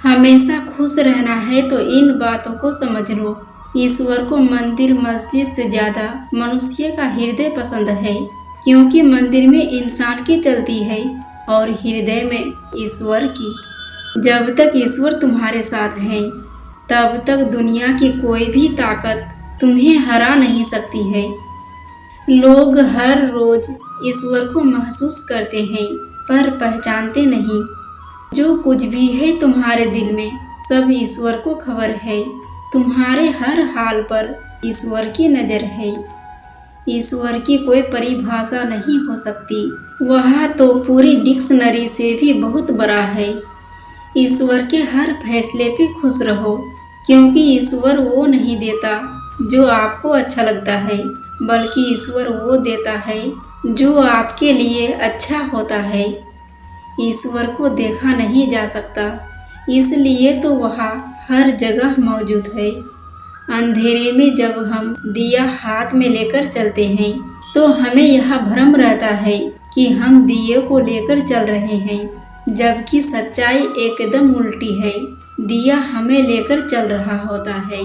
हमेशा खुश रहना है तो इन बातों को समझ लो। ईश्वर को मंदिर मस्जिद से ज़्यादा मनुष्य का हृदय पसंद है, क्योंकि मंदिर में इंसान की चलती है और हृदय में ईश्वर की। जब तक ईश्वर तुम्हारे साथ है तब तक दुनिया की कोई भी ताकत तुम्हें हरा नहीं सकती है। लोग हर रोज ईश्वर को महसूस करते हैं पर पहचानते नहीं। जो कुछ भी है तुम्हारे दिल में सब ईश्वर को खबर है। तुम्हारे हर हाल पर ईश्वर की नज़र है। ईश्वर की कोई परिभाषा नहीं हो सकती, वह तो पूरी डिक्शनरी से भी बहुत बड़ा है। ईश्वर के हर फैसले पे खुश रहो, क्योंकि ईश्वर वो नहीं देता जो आपको अच्छा लगता है, बल्कि ईश्वर वो देता है जो आपके लिए अच्छा होता है। ईश्वर को देखा नहीं जा सकता, इसलिए तो वह हर जगह मौजूद है। अंधेरे में जब हम दिया हाथ में लेकर चलते हैं तो हमें यह भ्रम रहता है कि हम दिए को लेकर चल रहे हैं, जबकि सच्चाई एकदम उल्टी है। दिया हमें लेकर चल रहा होता है।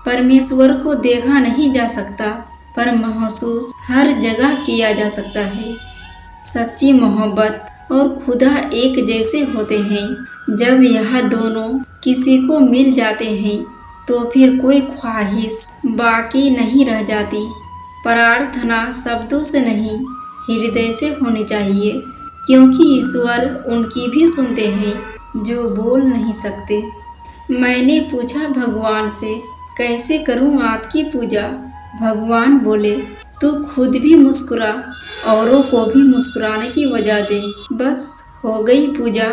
परमेश्वर को देखा नहीं जा सकता, पर महसूस हर जगह किया जा सकता है। सच्ची मोहब्बत और खुदा एक जैसे होते हैं। जब यह दोनों किसी को मिल जाते हैं तो फिर कोई ख्वाहिश बाकी नहीं रह जाती। प्रार्थना शब्दों से नहीं, हृदय से होनी चाहिए, क्योंकि ईश्वर उनकी भी सुनते हैं जो बोल नहीं सकते। मैंने पूछा भगवान से, कैसे करूं आपकी पूजा? भगवान बोले, तू खुद भी मुस्कुरा, औरों को भी मुस्कुराने की वजह दे, बस हो गई पूजा।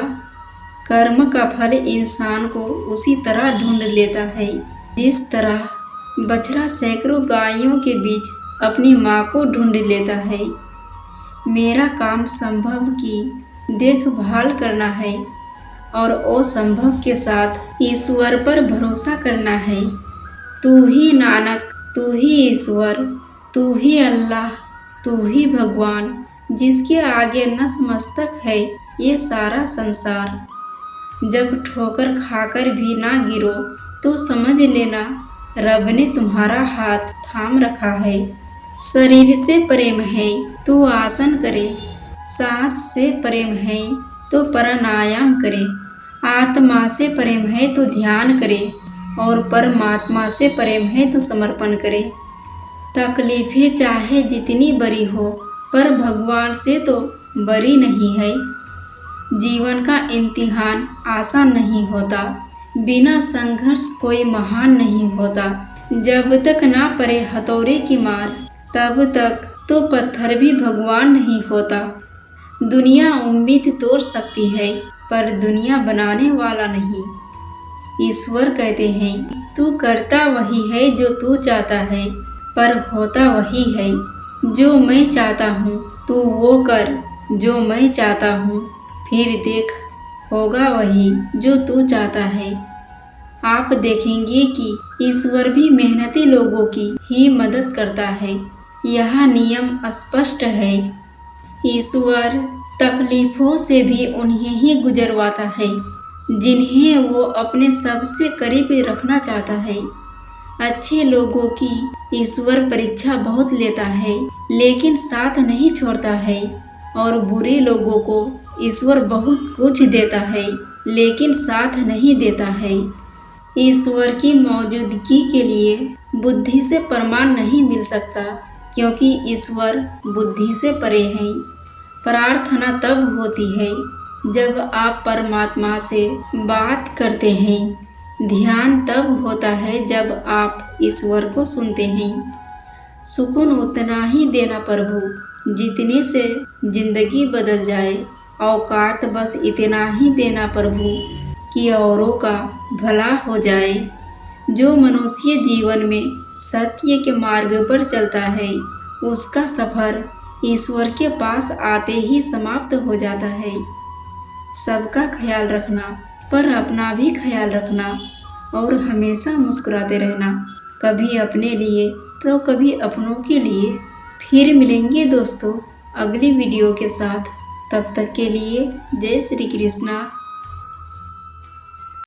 कर्म का फल इंसान को उसी तरह ढूंढ लेता है जिस तरह बछड़ा सैकड़ों गायों के बीच अपनी माँ को ढूंढ लेता है। मेरा काम संभव की देखभाल करना है और असंभव के साथ ईश्वर पर भरोसा करना है। तू ही नानक, तू ही ईश्वर, तू ही अल्लाह, तू ही भगवान, जिसके आगे नतमस्तक है ये सारा संसार। जब ठोकर खाकर भी ना गिरो तो समझ लेना रब ने तुम्हारा हाथ थाम रखा है। शरीर से प्रेम है तो आसन करे, सांस से प्रेम है तो प्राणायाम करे, आत्मा से प्रेम है तो ध्यान करे और परमात्मा से प्रेम है तो समर्पण करे। तकलीफें चाहे जितनी बड़ी हो, पर भगवान से तो बड़ी नहीं है। जीवन का इम्तिहान आसान नहीं होता, बिना संघर्ष कोई महान नहीं होता। जब तक ना पड़े हथौड़े की मार, तब तक तो पत्थर भी भगवान नहीं होता। दुनिया उम्मीद तोड़ सकती है, पर दुनिया बनाने वाला नहीं। ईश्वर कहते हैं, तू करता वही है जो तू चाहता है, पर होता वही है जो मैं चाहता हूँ। तू वो कर जो मैं चाहता हूँ, फिर देख होगा वही जो तू चाहता है। आप देखेंगे कि ईश्वर भी मेहनती लोगों की ही मदद करता है। यह नियम स्पष्ट है। ईश्वर तकलीफों से भी उन्हें ही गुजरवाता है जिन्हें वो अपने सबसे करीब रखना चाहता है। अच्छे लोगों की ईश्वर परीक्षा बहुत लेता है, लेकिन साथ नहीं छोड़ता है, और बुरे लोगों को ईश्वर बहुत कुछ देता है, लेकिन साथ नहीं देता है। ईश्वर की मौजूदगी के लिए बुद्धि से प्रमाण नहीं मिल सकता, क्योंकि ईश्वर बुद्धि से परे है। प्रार्थना तब होती है जब आप परमात्मा से बात करते हैं। ध्यान तब होता है जब आप ईश्वर को सुनते हैं। सुकून उतना ही देना प्रभु जितने से जिंदगी बदल जाए। औकात बस इतना ही देना प्रभु कि औरों का भला हो जाए। जो मनुष्य जीवन में सत्य के मार्ग पर चलता है, उसका सफ़र ईश्वर के पास आते ही समाप्त हो जाता है। सबका ख्याल रखना, पर अपना भी ख्याल रखना, और हमेशा मुस्कुराते रहना, कभी अपने लिए तो कभी अपनों के लिए। फिर मिलेंगे दोस्तों अगली वीडियो के साथ। तब तक के लिए जय श्री कृष्णा।